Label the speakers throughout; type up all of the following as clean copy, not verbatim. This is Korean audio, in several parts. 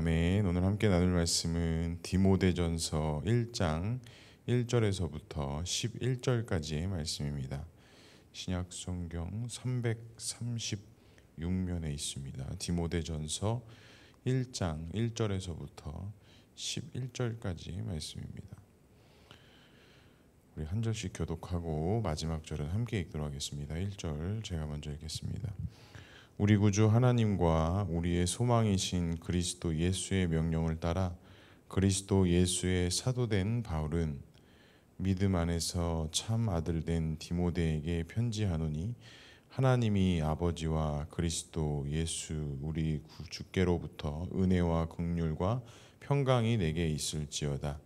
Speaker 1: 아멘. 오늘 함께 나눌 말씀은 디모데전서 1장 1절에서부터 11절까지의 말씀입니다. 신약 성경 336면에 있습니다. 디모데전서 1장 1절에서부터 11절까지의 말씀입니다. 우리 한 절씩 교독하고 마지막 절은 함께 읽도록 하겠습니다. 1절 제가 먼저 읽겠습니다. 우리 구주 하나님과 우리의 소망이신 그리스도 예수의 명령을 따라 그리스도 예수의 사도된 바울은 믿음 안에서 참 아들 된 디모데에게 편지하노니 하나님이 아버지와 그리스도 예수 우리 주께로부터 은혜와 긍휼과 평강이 내게 있을지어다.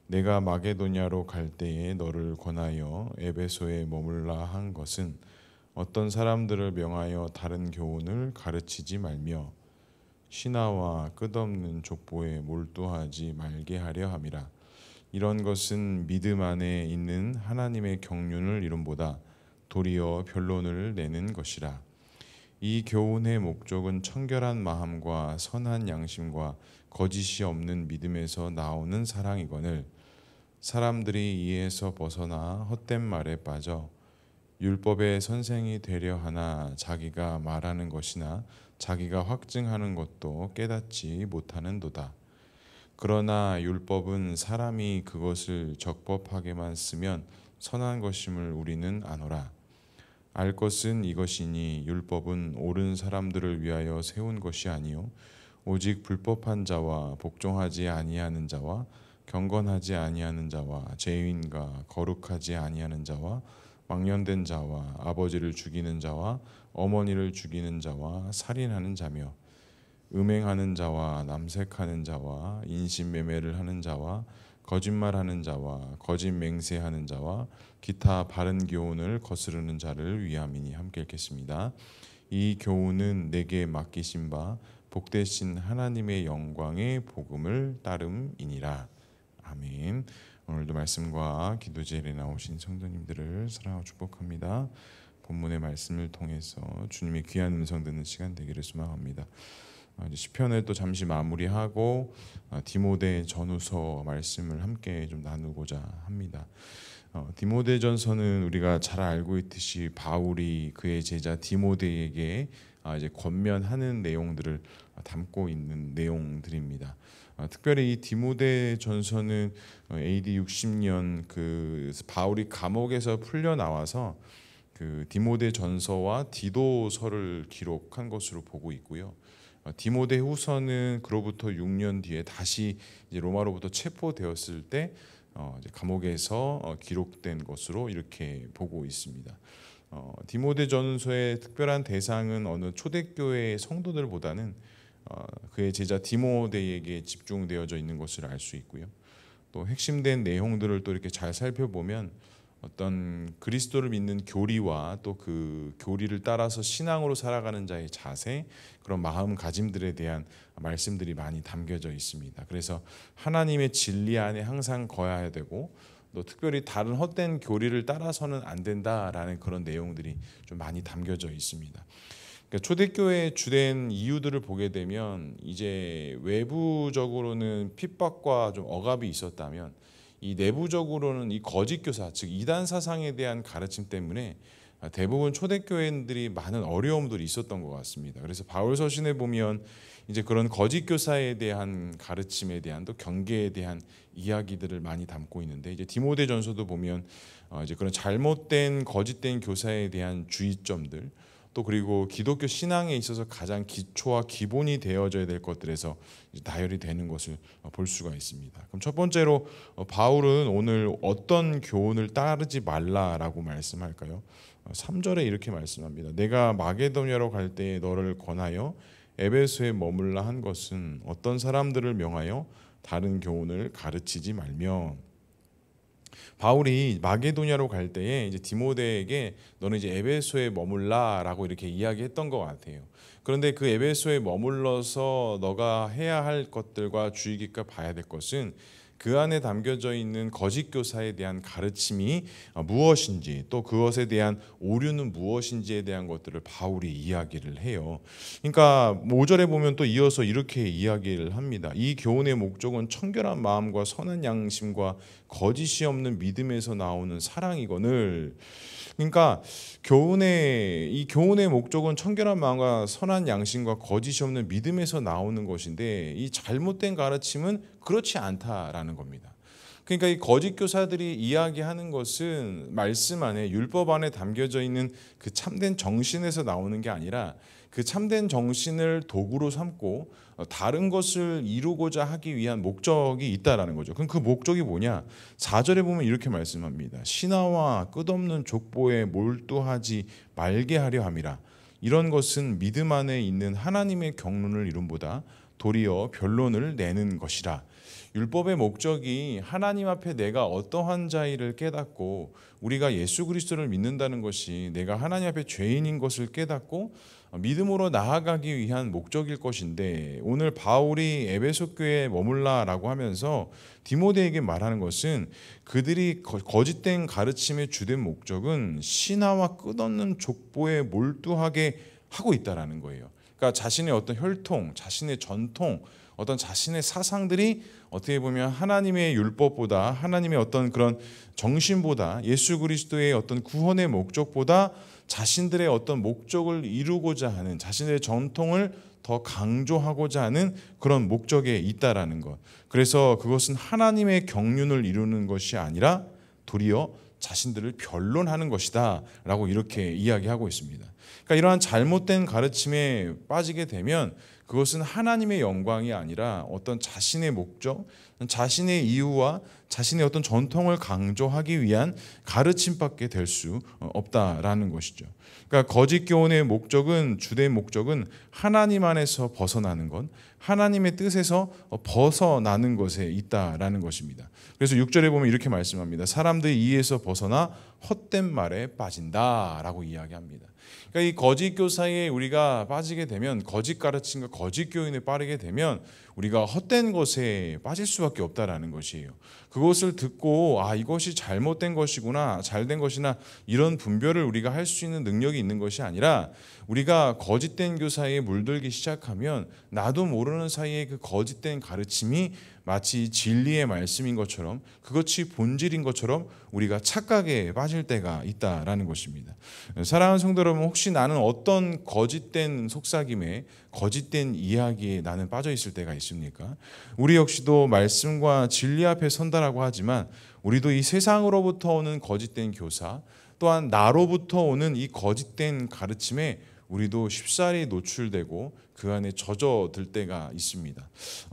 Speaker 1: 내가 마게도냐로 갈 때에 너를 권하여 에베소에 머물라 한 것은 어떤 사람들을 명하여 다른 교훈을 가르치지 말며 신하와 끝없는 족보에 몰두하지 말게 하려 함이라. 이런 것은 믿음 안에 있는 하나님의 경륜을 이름보다 도리어 변론을 내는 것이라. 이 교훈의 목적은 청결한 마음과 선한 양심과 거짓이 없는 믿음에서 나오는 사랑이거늘 사람들이 이에서 벗어나 헛된 말에 빠져 율법의 선생이 되려 하나 자기가 말하는 것이나 자기가 확증하는 것도 깨닫지 못하는도다. 그러나 율법은 사람이 그것을 적법하게만 쓰면 선한 것임을 우리는 아노라. 알 것은 이것이니 율법은 옳은 사람들을 위하여 세운 것이 아니요 오직 불법한 자와 복종하지 아니하는 자와 경건하지 아니하는 자와 죄인과 거룩하지 아니하는 자와 망령된 자와 아버지를 죽이는 자와 어머니를 죽이는 자와 살인하는 자며 음행하는 자와 남색하는 자와 인신매매를 하는 자와 거짓말하는 자와 거짓 맹세하는 자와 기타 바른 교훈을 거스르는 자를 위함이니. 함께 읽겠습니다. 이 교훈은 내게 맡기신 바 복되신 하나님의 영광의 복음을 따름이니라. 아멘. 오늘도 말씀과 기도 제일에 나오신 성도님들을 사랑하고 축복합니다. 본문의 말씀을 통해서 주님의 귀한 음성 듣는 시간 되기를 소망합니다. 이제 시편을 또 잠시 마무리하고 디모데 전후서 말씀을 함께 좀 나누고자 합니다. 디모데전서는 우리가 잘 알고 있듯이 바울이 그의 제자 디모데에게 이제 권면하는 내용들을 담고 있는 내용들입니다. 특별히 이 디모데 전서는 AD 60년 그 바울이 감옥에서 풀려 나와서 그 디모데 전서와 디도서를 기록한 것으로 보고 있고요. 디모데 후서는 그로부터 6년 뒤에 다시 이제 로마로부터 체포되었을 때 이제 감옥에서 기록된 것으로 이렇게 보고 있습니다. 디모데 전서의 특별한 대상은 어느 초대교회 성도들보다는 그의 제자 디모데에게 집중되어져 있는 것을 알 수 있고요. 또 핵심된 내용들을 또 이렇게 잘 살펴보면 어떤 그리스도를 믿는 교리와 또 그 교리를 따라서 신앙으로 살아가는 자의 자세, 그런 마음가짐들에 대한 말씀들이 많이 담겨져 있습니다. 그래서 하나님의 진리 안에 항상 거해야 되고 또 특별히 다른 헛된 교리를 따라서는 안 된다라는 그런 내용들이 좀 많이 담겨져 있습니다. 초대교회의 주된 이유들을 보게 되면 이제 외부적으로는 핍박과 좀 억압이 있었다면 이 내부적으로는 이 거짓 교사, 즉 이단 사상에 대한 가르침 때문에 대부분 초대교회인들이 많은 어려움들이 있었던 것 같습니다. 그래서 바울 서신에 보면 이제 그런 거짓 교사에 대한 가르침에 대한 또 경계에 대한 이야기들을 많이 담고 있는데, 이제 디모데전서도 보면 이제 그런 잘못된 거짓된 교사에 대한 주의점들, 또 그리고 기독교 신앙에 있어서 가장 기초와 기본이 되어져야 될 것들에서 나열이 되는 것을 볼 수가 있습니다. 그럼 첫 번째로 바울은 오늘 어떤 교훈을 따르지 말라라고 말씀할까요? 3절에 이렇게 말씀합니다. 내가 마게도냐로 갈 때에 너를 권하여 에베소에 머물라 한 것은 어떤 사람들을 명하여 다른 교훈을 가르치지 말며. 바울이 마게도냐로 갈 때에 이제 디모데에게 너는 이제 에베소에 머물라라고 이렇게 이야기했던 것 같아요. 그런데 그 에베소에 머물러서 너가 해야 할 것들과 주의 깊게 봐야 될 것은 그 안에 담겨져 있는 거짓 교사에 대한 가르침이 무엇인지, 또 그것에 대한 오류는 무엇인지에 대한 것들을 바울이 이야기를 해요. 그러니까 5절에 보면 또 이어서 이렇게 이야기를 합니다. 이 교훈의 목적은 청결한 마음과 선한 양심과 거짓이 없는 믿음에서 나오는 사랑이거늘. 그러니까 이 교훈의 목적은 청결한 마음과 선한 양심과 거짓이 없는 믿음에서 나오는 것인데, 이 잘못된 가르침은 그렇지 않다라는 겁니다. 그러니까 이 거짓 교사들이 이야기하는 것은 말씀 안에, 율법 안에 담겨져 있는 그 참된 정신에서 나오는 게 아니라, 그 참된 정신을 도구로 삼고 다른 것을 이루고자 하기 위한 목적이 있다라는 거죠. 그럼 그 목적이 뭐냐? 4절에 보면 이렇게 말씀합니다. 신화와 끝없는 족보에 몰두하지 말게 하려 함이라. 이런 것은 믿음 안에 있는 하나님의 경륜을 이룸보다 도리어 변론을 내는 것이라. 율법의 목적이 하나님 앞에 내가 어떠한 자이를 깨닫고 우리가 예수 그리스도를 믿는다는 것이 내가 하나님 앞에 죄인인 것을 깨닫고 믿음으로 나아가기 위한 목적일 것인데, 오늘 바울이 에베소 교회에 머물라라고 하면서 디모데에게 말하는 것은 그들이 거짓된 가르침의 주된 목적은 신화와 끝없는 족보에 몰두하게 하고 있다라는 거예요. 그러니까 자신의 어떤 혈통, 자신의 전통, 어떤 자신의 사상들이 어떻게 보면 하나님의 율법보다, 하나님의 어떤 그런 정신보다, 예수 그리스도의 어떤 구원의 목적보다 자신들의 어떤 목적을 이루고자 하는, 자신의 전통을 더 강조하고자 하는 그런 목적에 있다라는 것. 그래서 그것은 하나님의 경륜을 이루는 것이 아니라 도리어 자신들을 변론하는 것이다 라고 이렇게 이야기하고 있습니다. 그러니까 이러한 잘못된 가르침에 빠지게 되면 그것은 하나님의 영광이 아니라 어떤 자신의 목적, 자신의 이유와 자신의 어떤 전통을 강조하기 위한 가르침밖에 될 수 없다라는 것이죠. 그러니까 거짓 교훈의 목적은, 주된 목적은 하나님 안에서 벗어나는 것, 하나님의 뜻에서 벗어나는 것에 있다라는 것입니다. 그래서 6절에 보면 이렇게 말씀합니다. 사람들이 이에서 벗어나 헛된 말에 빠진다라고 이야기합니다. 그러니까 이 거짓 교사에 우리가 빠지게 되면, 거짓 가르침과 거짓 교훈에 빠르게 되면 우리가 헛된 것에 빠질 수밖에 없다라는 것이에요. 그것을 듣고 이것이 잘못된 것이구나, 잘된 것이나 이런 분별을 우리가 할 수 있는 능력이 있는 것이 아니라, 우리가 거짓된 교사에 물들기 시작하면 나도 모르는 사이에 그 거짓된 가르침이 마치 진리의 말씀인 것처럼, 그것이 본질인 것처럼 우리가 착각에 빠질 때가 있다라는 것입니다. 사랑하는 성도 여러분, 혹시 나는 어떤 거짓된 속삭임에, 거짓된 이야기에 나는 빠져 있을 때가 있습니까? 우리 역시도 말씀과 진리 앞에 선다라고 하지만, 우리도 이 세상으로부터 오는 거짓된 교사, 또한 나로부터 오는 이 거짓된 가르침에 우리도 쉽사리 노출되고 그 안에 젖어들 때가 있습니다.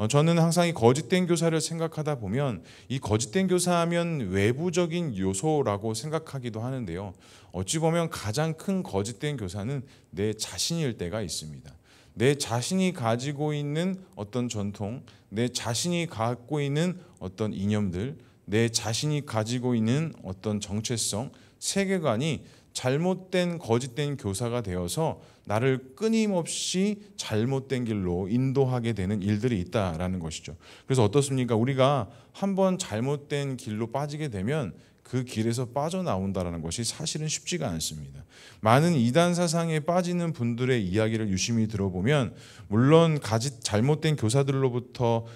Speaker 1: 저는 항상 이 거짓된 교사를 생각하다 보면, 이 거짓된 교사하면 외부적인 요소라고 생각하기도 하는데요, 어찌 보면 가장 큰 거짓된 교사는 내 자신일 때가 있습니다. 내 자신이 가지고 있는 어떤 전통, 내 자신이 갖고 있는 어떤 이념들, 내 자신이 가지고 있는 어떤 정체성, 세계관이 잘못된 거짓된 교사가 되어서 나를 끊임없이 잘못된 길로 인도하게 되는 일들이 있다라는 것이죠. 그래서 어떻습니까? 우리가 한번 잘못된 길로 빠지게 되면 그 길에서 빠져나온다는 것이 사실은 쉽지가 않습니다. 많은 이단 사상에 빠지는 분들의 이야기를 유심히 들어보면, 물론 잘못된 교사들로부터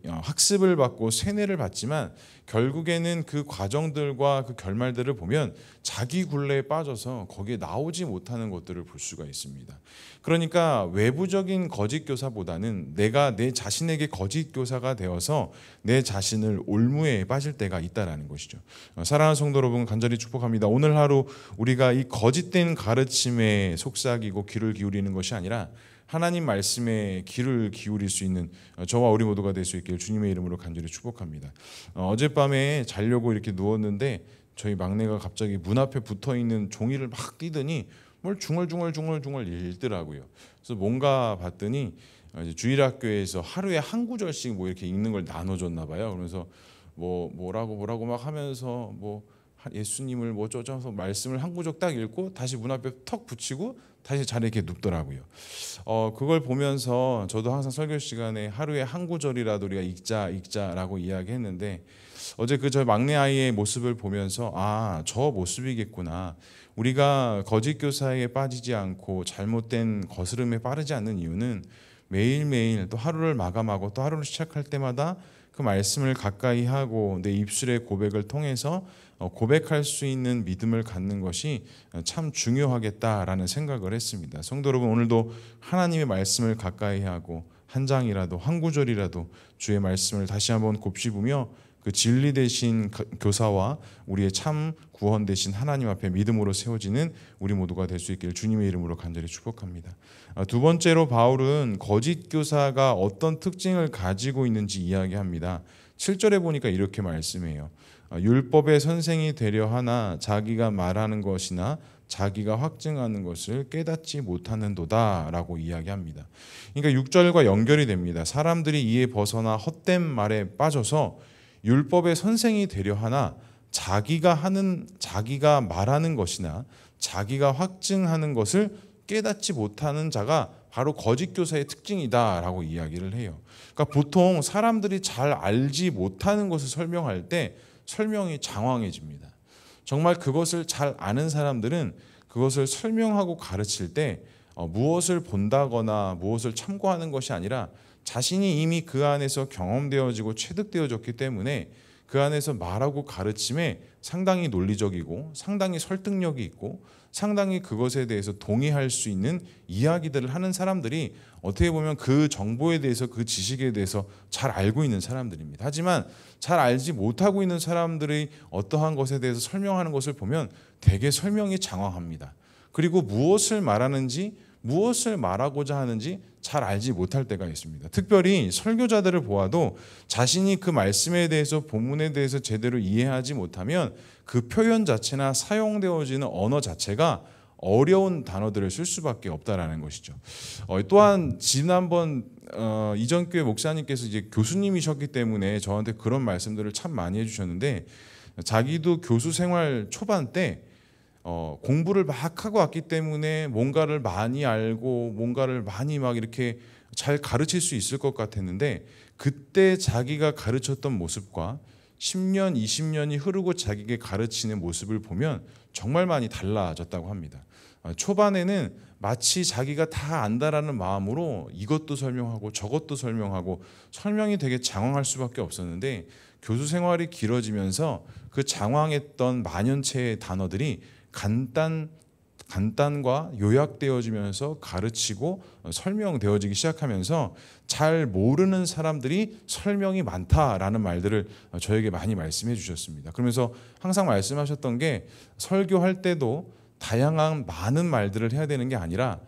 Speaker 1: 학습을 받고 세뇌를 받지만, 결국에는 그 과정들과 그 결말들을 보면 자기 굴레에 빠져서 거기에 나오지 못하는 것들을 볼 수가 있습니다. 그러니까 외부적인 거짓 교사보다는 내가 내 자신에게 거짓 교사가 되어서 내 자신을 올무에 빠질 때가 있다라는 것이죠. 사랑하는 성도 여러분, 간절히 축복합니다. 오늘 하루 우리가 이 거짓된 가르침에 속삭이고 귀를 기울이는 것이 아니라 하나님 말씀에 귀를 기울일 수 있는 저와 우리 모두가 될 수 있길 주님의 이름으로 간절히 축복합니다. 어젯밤에 자려고 이렇게 누웠는데 저희 막내가 갑자기 문 앞에 붙어있는 종이를 막 띄더니 뭘 중얼중얼 읽더라고요. 그래서 뭔가 봤더니 이제 주일학교에서 하루에 한 구절씩 뭐 이렇게 읽는 걸 나눠줬나 봐요. 그러면서 뭐라고 막 하면서 뭐 예수님을 뭐 어쩌서 말씀을 한 구절 딱 읽고 다시 문 앞에 턱 붙이고 다시 자리에 이렇게 눕더라고요. 그걸 보면서 저도 항상 설교 시간에 하루에 한 구절이라도 우리가 읽자라고 이야기했는데, 어제 저 막내 아이의 모습을 보면서 저 모습이겠구나. 우리가 거짓 교사에 빠지지 않고 잘못된 거스름에 빠르지 않는 이유는 매일매일 또 하루를 마감하고 또 하루를 시작할 때마다 그 말씀을 가까이 하고 내 입술의 고백을 통해서 고백할 수 있는 믿음을 갖는 것이 참 중요하겠다라는 생각을 했습니다. 성도 여러분, 오늘도 하나님의 말씀을 가까이 하고 한 장이라도 한 구절이라도 주의 말씀을 다시 한번 곱씹으며 그 진리 되신 교사와 우리의 참 구원 되신 하나님 앞에 믿음으로 세워지는 우리 모두가 될 수 있기를 주님의 이름으로 간절히 축복합니다. 두 번째로 바울은 거짓 교사가 어떤 특징을 가지고 있는지 이야기합니다. 7절에 보니까 이렇게 말씀해요. 율법의 선생이 되려 하나 자기가 말하는 것이나 자기가 확증하는 것을 깨닫지 못하는도다 라고 이야기합니다. 그러니까 6절과 연결이 됩니다. 사람들이 이에 벗어나 헛된 말에 빠져서 율법의 선생이 되려 하나 자기가 말하는 것이나 자기가 확증하는 것을 깨닫지 못하는 자가 바로 거짓 교사의 특징이다라고 이야기를 해요. 그러니까 보통 사람들이 잘 알지 못하는 것을 설명할 때 설명이 장황해집니다. 정말 그것을 잘 아는 사람들은 그것을 설명하고 가르칠 때 무엇을 본다거나 무엇을 참고하는 것이 아니라 자신이 이미 그 안에서 경험되어지고 체득되어졌기 때문에 그 안에서 말하고 가르침에 상당히 논리적이고 상당히 설득력이 있고 상당히 그것에 대해서 동의할 수 있는 이야기들을 하는 사람들이 어떻게 보면 그 정보에 대해서 그 지식에 대해서 잘 알고 있는 사람들입니다. 하지만 잘 알지 못하고 있는 사람들이 어떠한 것에 대해서 설명하는 것을 보면 되게 설명이 장황합니다. 그리고 무엇을 말하는지 무엇을 말하고자 하는지 잘 알지 못할 때가 있습니다. 특별히 설교자들을 보아도 자신이 그 말씀에 대해서 본문에 대해서 제대로 이해하지 못하면 그 표현 자체나 사용되어지는 언어 자체가 어려운 단어들을 쓸 수밖에 없다라는 것이죠. 또한 지난번 이전 교회 목사님께서 이제 교수님이셨기 때문에 저한테 그런 말씀들을 참 많이 해주셨는데, 자기도 교수 생활 초반 때 공부를 막 하고 왔기 때문에 뭔가를 많이 알고 뭔가를 많이 막 이렇게 잘 가르칠 수 있을 것 같았는데, 그때 자기가 가르쳤던 모습과 10년, 20년이 흐르고 자기에게 가르치는 모습을 보면 정말 많이 달라졌다고 합니다. 초반에는 마치 자기가 다 안다라는 마음으로 이것도 설명하고 저것도 설명하고 설명이 되게 장황할 수밖에 없었는데, 교수 생활이 길어지면서 그 장황했던 만연체의 단어들이 간단과 요약되어지면서 가르치고 설명되어지기 시작하면서 잘 모르는 사람들이 설명이 많다라는 말들을 저에게 많이 말씀해 주셨습니다. 그러면서 항상 말씀하셨던 게, 설교할 때도 다양한 많은 말들을 해야 되는 게 아니라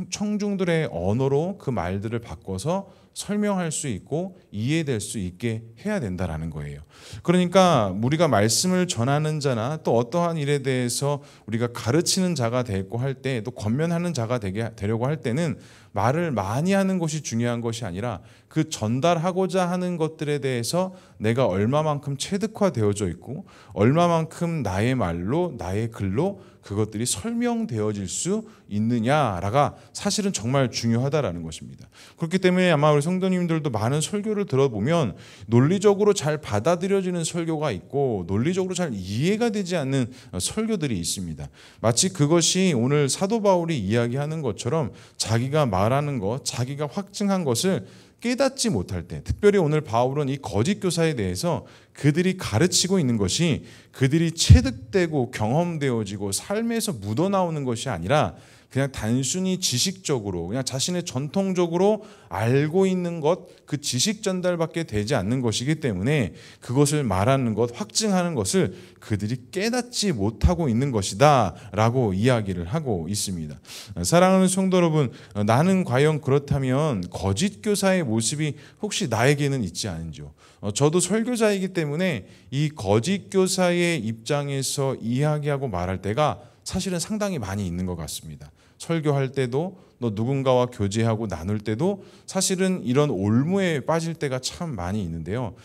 Speaker 1: 청중들의 언어로 그 말들을 바꿔서 설명할 수 있고 이해될 수 있게 해야 된다라는 거예요. 그러니까 우리가 말씀을 전하는 자나 또 어떠한 일에 대해서 우리가 가르치는 자가 되고 할 때, 또 권면하는 자가 되려고 할 때는 말을 많이 하는 것이 중요한 것이 아니라 그 전달하고자 하는 것들에 대해서 내가 얼마만큼 체득화되어져 있고 얼마만큼 나의 말로 나의 글로 그것들이 설명되어질 수 있느냐가 사실은 정말 중요하다라는 것입니다. 그렇기 때문에 아마 우리 성도님들도 많은 설교를 들어보면 논리적으로 잘 받아들여지는 설교가 있고 논리적으로 잘 이해가 되지 않는 설교들이 있습니다. 마치 그것이 오늘 사도 바울이 이야기하는 것처럼 자기가 말하는 것, 자기가 확증한 것을 깨닫지 못할 때, 특별히 오늘 바울은 이 거짓 교사에 대해서 그들이 가르치고 있는 것이 그들이 체득되고 경험되어지고 삶에서 묻어나오는 것이 아니라 그냥 단순히 지식적으로 그냥 자신의 전통적으로 알고 있는 것, 그 지식 전달밖에 되지 않는 것이기 때문에 그것을 말하는 것, 확증하는 것을 그들이 깨닫지 못하고 있는 것이다 라고 이야기를 하고 있습니다. 사랑하는 성도 여러분, 나는 과연 그렇다면 거짓 교사의 모습이 혹시 나에게는 있지 않은지요? 저도 설교자이기 때문에 이 거짓 교사의 입장에서 이야기하고 말할 때가 사실은 상당히 많이 있는 것 같습니다. 설교할 때도 또 누군가와 교제하고 나눌 때도 사실은 이런 올무에 빠질 때가 참 많이 있는데요.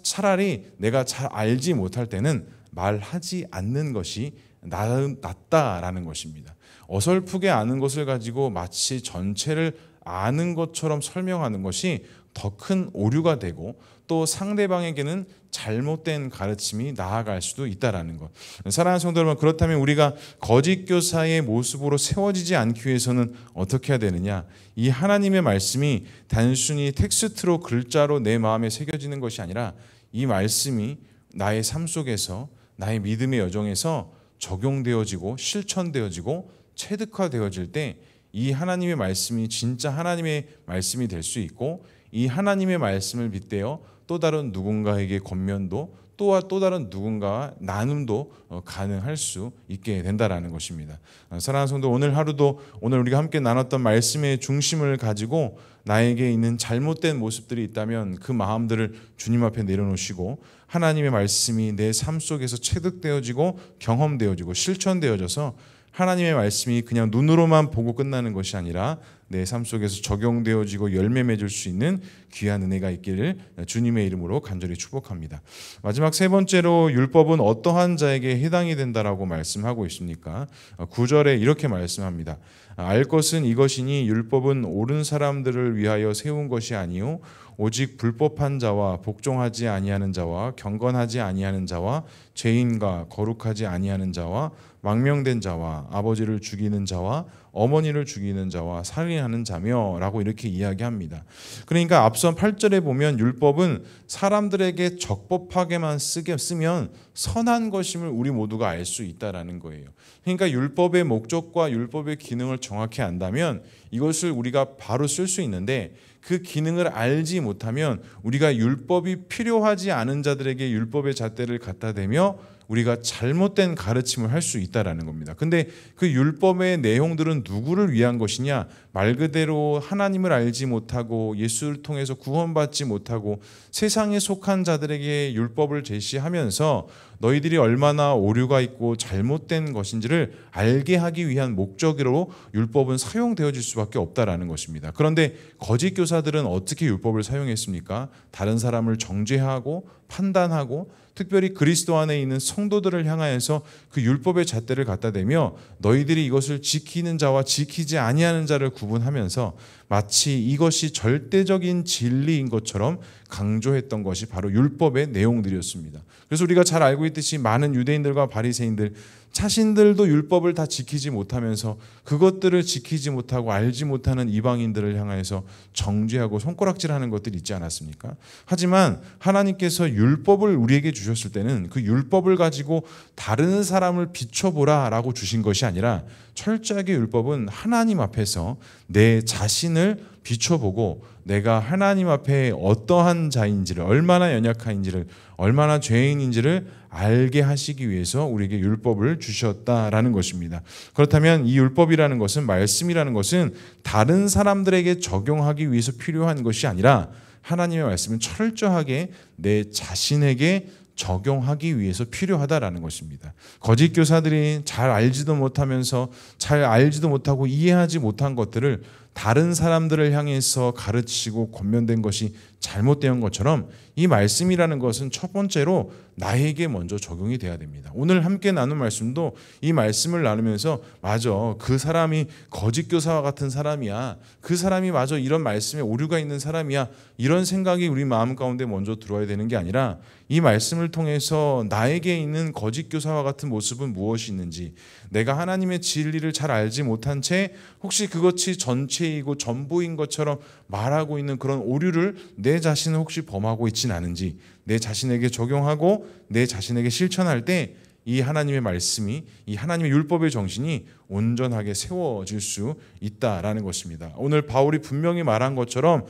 Speaker 1: 차라리 내가 잘 알지 못할 때는 말하지 않는 것이 낫다라는 것입니다. 어설프게 아는 것을 가지고 마치 전체를 아는 것처럼 설명하는 것이 더 큰 오류가 되고 또 상대방에게는 잘못된 가르침이 나아갈 수도 있다라는 것. 사랑하는 성도 여러분, 그렇다면 우리가 거짓 교사의 모습으로 세워지지 않기 위해서는 어떻게 해야 되느냐? 이 하나님의 말씀이 단순히 텍스트로 글자로 내 마음에 새겨지는 것이 아니라 이 말씀이 나의 삶 속에서 나의 믿음의 여정에서 적용되어지고 실천되어지고 체득화되어질 때 이 하나님의 말씀이 진짜 하나님의 말씀이 될 수 있고 이 하나님의 말씀을 빗대어 또 다른 누군가에게 권면도 또 다른 누군가와 나눔도 가능할 수 있게 된다라는 것입니다. 사랑하는 성도, 오늘 하루도 오늘 우리가 함께 나눴던 말씀의 중심을 가지고 나에게 있는 잘못된 모습들이 있다면 그 마음들을 주님 앞에 내려놓으시고 하나님의 말씀이 내 삶 속에서 체득되어지고 경험되어지고 실천되어져서 하나님의 말씀이 그냥 눈으로만 보고 끝나는 것이 아니라 내 삶 속에서 적용되어지고 열매 맺을 수 있는 귀한 은혜가 있기를 주님의 이름으로 간절히 축복합니다. 마지막 세 번째로 율법은 어떠한 자에게 해당이 된다라고 말씀하고 있습니까? 9절에 이렇게 말씀합니다. 알 것은 이것이니 율법은 옳은 사람들을 위하여 세운 것이 아니요 오직 불법한 자와 복종하지 아니하는 자와 경건하지 아니하는 자와 죄인과 거룩하지 아니하는 자와 망명된 자와 아버지를 죽이는 자와 어머니를 죽이는 자와 살인하는 자며 라고 이렇게 이야기합니다. 그러니까 앞선 8절에 보면 율법은 사람들에게 적법하게만 쓰면 선한 것임을 우리 모두가 알 수 있다라는 거예요. 그러니까 율법의 목적과 율법의 기능을 정확히 안다면 이것을 우리가 바로 쓸 수 있는데 그 기능을 알지 못하면 우리가 율법이 필요하지 않은 자들에게 율법의 잣대를 갖다 대며 우리가 잘못된 가르침을 할 수 있다라는 겁니다. 근데 그 율법의 내용들은 누구를 위한 것이냐? 말 그대로 하나님을 알지 못하고 예수를 통해서 구원받지 못하고 세상에 속한 자들에게 율법을 제시하면서 너희들이 얼마나 오류가 있고 잘못된 것인지를 알게 하기 위한 목적으로 율법은 사용되어질 수밖에 없다라는 것입니다. 그런데 거짓 교사들은 어떻게 율법을 사용했습니까? 다른 사람을 정죄하고 판단하고 특별히 그리스도 안에 있는 성도들을 향하여서 그 율법의 잣대를 갖다 대며 너희들이 이것을 지키는 자와 지키지 아니하는 자를 구분하면서 마치 이것이 절대적인 진리인 것처럼 강조했던 것이 바로 율법의 내용들이었습니다. 그래서 우리가 잘 알고 있듯이 많은 유대인들과 바리새인들 자신들도 율법을 다 지키지 못하면서 그것들을 지키지 못하고 알지 못하는 이방인들을 향해서 정죄하고 손가락질하는 것들이 있지 않았습니까? 하지만 하나님께서 율법을 우리에게 주셨을 때는 그 율법을 가지고 다른 사람을 비춰보라라고 주신 것이 아니라 철저하게 율법은 하나님 앞에서 내 자신을 비춰보고 내가 하나님 앞에 어떠한 자인지를 얼마나 연약한지를 얼마나 죄인인지를 알게 하시기 위해서 우리에게 율법을 주셨다라는 것입니다. 그렇다면 이 율법이라는 것은 말씀이라는 것은 다른 사람들에게 적용하기 위해서 필요한 것이 아니라 하나님의 말씀은 철저하게 내 자신에게 적용하기 위해서 필요하다라는 것입니다. 거짓 교사들이 잘 알지도 못하면서 잘 알지도 못하고 이해하지 못한 것들을 다른 사람들을 향해서 가르치고 권면된 것이 잘못된 것처럼 이 말씀이라는 것은 첫 번째로 나에게 먼저 적용이 돼야 됩니다. 오늘 함께 나눈 말씀도 이 말씀을 나누면서 맞아, 그 사람이 거짓 교사와 같은 사람이야, 그 사람이 맞아 이런 말씀에 오류가 있는 사람이야, 이런 생각이 우리 마음 가운데 먼저 들어야 되는 게 아니라 이 말씀을 통해서 나에게 있는 거짓 교사와 같은 모습은 무엇이 있는지, 내가 하나님의 진리를 잘 알지 못한 채 혹시 그것이 전체이고 전부인 것처럼 말하고 있는 그런 오류를 내 자신은 혹시 범하고 있지는 않은지, 내 자신에게 적용하고 내 자신에게 실천할 때 이 하나님의 말씀이, 이 하나님의 율법의 정신이 온전하게 세워질 수 있다라는 것입니다. 오늘 바울이 분명히 말한 것처럼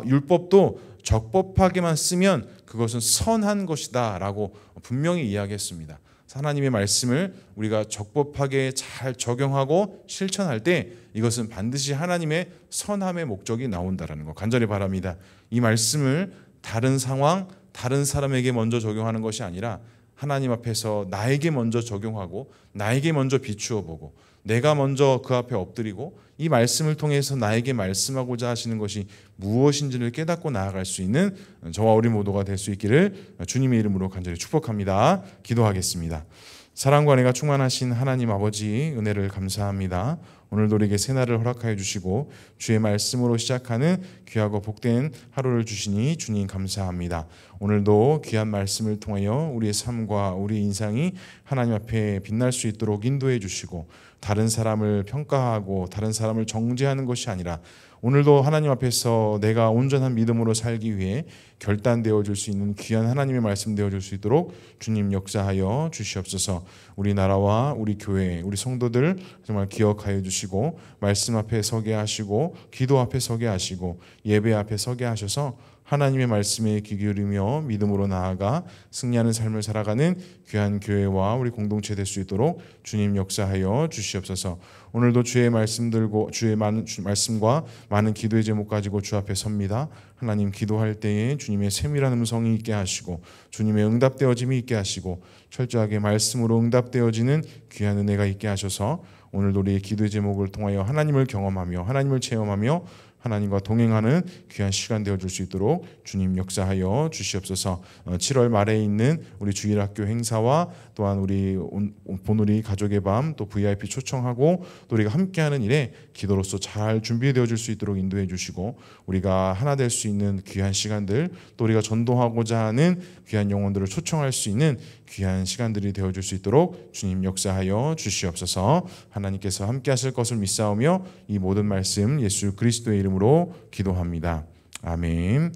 Speaker 1: 율법도 적법하게만 쓰면 그것은 선한 것이다 라고 분명히 이야기했습니다. 하나님의 말씀을 우리가 적법하게 잘 적용하고 실천할 때 이것은 반드시 하나님의 선함의 목적이 나온다라는 것 간절히 바랍니다. 이 말씀을 다른 상황, 다른 사람에게 먼저 적용하는 것이 아니라 하나님 앞에서 나에게 먼저 적용하고 나에게 먼저 비추어 보고 내가 먼저 그 앞에 엎드리고 이 말씀을 통해서 나에게 말씀하고자 하시는 것이 무엇인지를 깨닫고 나아갈 수 있는 저와 우리 모두가 될 수 있기를 주님의 이름으로 간절히 축복합니다. 기도하겠습니다. 사랑과 은혜가 충만하신 하나님 아버지, 은혜를 감사합니다. 오늘도 우리에게 새날을 허락하여 주시고 주의 말씀으로 시작하는 귀하고 복된 하루를 주시니 주님 감사합니다. 오늘도 귀한 말씀을 통하여 우리의 삶과 우리의 인상이 하나님 앞에 빛날 수 있도록 인도해 주시고, 다른 사람을 평가하고 다른 사람을 정죄하는 것이 아니라 오늘도 하나님 앞에서 내가 온전한 믿음으로 살기 위해 결단되어 줄 수 있는 귀한 하나님의 말씀 되어 줄 수 있도록 주님 역사하여 주시옵소서. 우리 나라와 우리 교회, 우리 성도들 정말 기억하여 주시고, 말씀 앞에 서게 하시고, 기도 앞에 서게 하시고, 예배 앞에 서게 하셔서 하나님의 말씀에 귀 기울이며 믿음으로 나아가 승리하는 삶을 살아가는 귀한 교회와 우리 공동체 될 수 있도록 주님 역사하여 주시옵소서. 오늘도 주의 말씀 들고 주의 말씀과 많은 기도의 제목 가지고 주 앞에 섭니다. 하나님, 기도할 때에 주님의 세밀한 음성이 있게 하시고 주님의 응답되어짐이 있게 하시고 철저하게 말씀으로 응답되어지는 귀한 은혜가 있게 하셔서 오늘도 우리의 기도의 제목을 통하여 하나님을 경험하며 하나님을 체험하며 하나님과 동행하는 귀한 시간 되어줄 수 있도록 주님 역사하여 주시옵소서. 7월 말에 있는 우리 주일학교 행사와 또한 우리 보누리 가족의 밤, 또 VIP 초청하고 또 우리가 함께하는 일에 기도로서 잘 준비되어질 수 있도록 인도해 주시고, 우리가 하나 될 수 있는 귀한 시간들, 또 우리가 전도하고자 하는 귀한 영혼들을 초청할 수 있는 귀한 시간들이 되어줄 수 있도록 주님 역사하여 주시옵소서. 하나님께서 함께 하실 것을 믿사오며 이 모든 말씀 예수 그리스도의 이름으로 기도합니다. 아멘.